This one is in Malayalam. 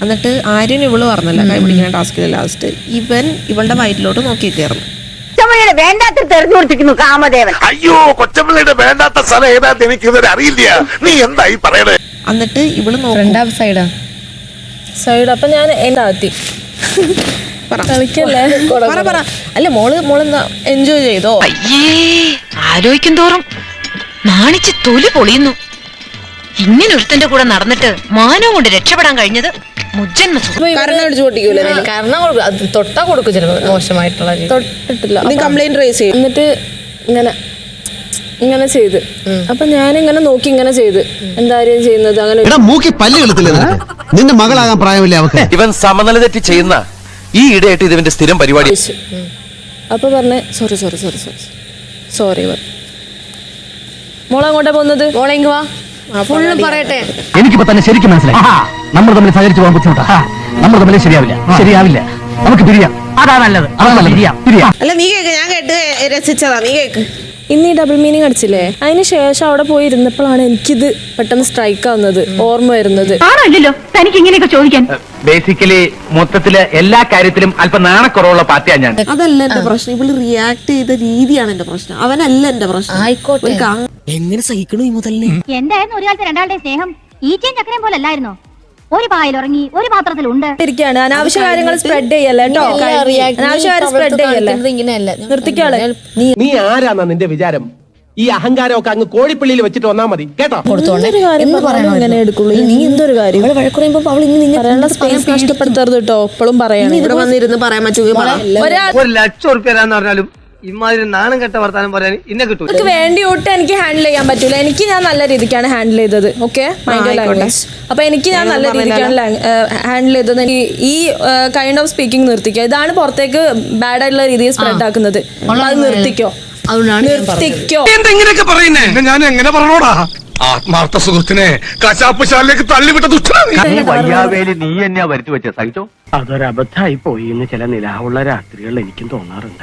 എന്നിട്ട് ആര്യൻ ഇവള് പറഞ്ഞല്ല കൈ പിടിക്കുന്ന ടാസ്കിൽ ലാസ്റ്റ് ഇവൻ ഇവളുടെ വയറ്റിലോട്ട് നോക്കി കയറുന്നു. വേണ്ടാത്ത തെരഞ്ഞു കൊടുത്തിരിക്കുന്നു കാമദേവൻ. അയ്യോ കൊച്ചമ്പിള്ളയുടെ വേണ്ടാത്ത സ്ഥലം ഏതാന്ന് എനിക്കിതുവരെ അറിയില്ല. നീ എന്തായി പറയണേ? എന്നിട്ട് ഇവള് സൈഡ് അപ്പൊ ഞാൻ എന്റെ ആത്തി കളിക്കല്ലേ അല്ല മോളെന്താ എൻജോയ് ചെയ്തോ? അയ്യേ ആലോചിക്കും തോറും നാണിച്ച് തൊലി പൊളിയുന്നു. ഇങ്ങനെ ഒരുത്തന്റെ കൂടെ നടന്നിട്ട് മാനവും കൊണ്ട് രക്ഷപ്പെടാൻ കഴിഞ്ഞത് മുജ്ജന്മ കാരണം തൊട്ടാ കൊടുക്കും ചിലപ്പോ മോശമായിട്ടുള്ള തൊട്ടിട്ടില്ല. കംപ്ലൈന്റ് റേസ് ചെയ്യും. എന്നിട്ട് ഇങ്ങനെ ചെയ്ത് അപ്പൊ ഞാനിങ്ങനെ നോക്കി ഇങ്ങനെ ചെയ്ത് എന്തായാലും ചെയ്യുന്നത് അങ്ങനെ മൂക്കി പല്ല് കളത്തില്ല. നിന്റെ മകളാകാൻ പ്രായമില്ല അവക്ക്. ഇവൻ സമനില തെറ്റി ചെയ്യുന്ന ഈ ഇടയായിട്ട് ഇതിന്റെ സ്ഥിരം പരിപാടി. അപ്പൊ പറഞ്ഞേ സോറി മോളങ്ങോട്ടാ പോകുന്നത്? മോളെങ്ക് വാ ഫുള്ള് പറയട്ടെ. എനിക്കിപ്പോ തന്നെ ശരിക്കും മനസ്സിലായി നമ്മൾ തമ്മിൽ സഹകരിച്ചു പോകാൻ ബുദ്ധിമുട്ടാ. നമ്മൾ തമ്മിൽ ശരിയാവില്ല. നമുക്ക് പിരിയാം. അതാ നല്ലത്. അല്ല നീ കേക്ക്, ഞാൻ കേട്ട് രസിച്ചതാ, നീ കേക്ക്. ഇന്ന് ഈ ഡബിൾ മീനിങ് അടിച്ചില്ലേ, അതിന് ശേഷം അവിടെ പോയി ഇരുന്നപ്പോഴാണ് എനിക്കിത് പെട്ടെന്ന് സ്ട്രൈക്ക് ആവുന്നത്, ഓർമ്മ വരുന്നത്. ആണല്ലോ തനിക്ക് ഇങ്ങനെയൊക്കെ ചോദിക്കാൻ. ബേസിക്കലി മൊത്തത്തില് എല്ലാ കാര്യത്തിലും അല്പം നാണക്കുറവുള്ള പാർട്ടിയാണ് ഞാൻ. അതല്ല എന്റെ പ്രശ്നം, ഇവള് റിയാക്ട് ചെയ്ത രീതിയാണ് എന്റെ പ്രശ്നം, അവനല്ല എന്റെ പ്രശ്നം. ആയിക്കോട്ടെ. എങ്ങനെ സഹിക്കണു ഈ മുതലിനെ? എന്തായിരുന്നു ഒരു കാലത്ത് രണ്ടാളുടെ സ്നേഹം? ഈച്ചയും ചക്കരയും പോലെ അല്ലായിരുന്നോ? ഒരു പായിൽ ഉറങ്ങി ഒരു പാത്രത്തിലുണ്ട്. അനാവശ്യ കാര്യങ്ങൾ സ്പ്രെഡ് ചെയ്യല്ലേ കേട്ടോ. അനാവശ്യ കാര്യം സ്പ്രെഡ് ചെയ്യല്ലേ. നിർത്തിക്കാളെ. നീ ആരാന്നാ നിന്റെ വിചാരം? ഈ അഹങ്കാരമൊക്കെ അങ്ങ് കോഴിപ്പള്ളിയിൽ വെച്ചിട്ട് വന്നാ മതി കേട്ടോ. ഇങ്ങനെ എടുക്കുള്ളൂ. നീ എന്തൊരു കാര്യം പറയാനുള്ള സ്പേസ് നഷ്ടപ്പെടുത്തരുത് കേട്ടോ. എപ്പോഴും പറയണം. ഇവിടെ വന്നിരുന്ന് പറയാൻ പറ്റുക. 1,00,000 റുപ്യ പറഞ്ഞാലും ഇമാതിരി നാണം കെട്ട വർത്താനം പറയാൻ ഇന്നെ കിട്ടും. എനിക്ക് വേണ്ടിയോട്ട് എനിക്ക് ഹാൻഡിൽ ചെയ്യാൻ പറ്റൂല. എനിക്ക് ഞാൻ നല്ല രീതിക്കാണ് ഹാൻഡിൽ ചെയ്തത്. Okay, mind language. അപ്പൊ എനിക്ക് ഞാൻ നല്ല രീതിക്കാണ് ഹാൻഡിൽ ചെയ്തത്. ഈ കൈൻഡ് ഓഫ് സ്പീക്കിംഗ് നിർത്തിക്കോ. ഇതാണ് പുറത്തേക്ക് ബാഡ് ആയിട്ടുള്ള രീതിയിൽ സ്പ്രെഡ് ആക്കുന്നത്. അത് നിർത്തിക്കോ. നിർത്തിക്കോ. എന്തെങ്ങനെയൊക്കെ പറയുന്നേ? ഞാൻ എങ്ങനെ പറഞ്ഞോടാ? ആത്മാർത്ഥ സുഹൃത്തിനെ കശാപ്പുശാലിലേക്ക് തള്ളിവിട്ട വയ്യാവേലി നീ എന്നെയാ വരുത്തി വെച്ച സഹിച്ചോ. അതൊരബദ്ധായി പോയി എന്ന് ചില നിലാവുള്ള രാത്രികൾ എനിക്കും തോന്നാറുണ്ട്.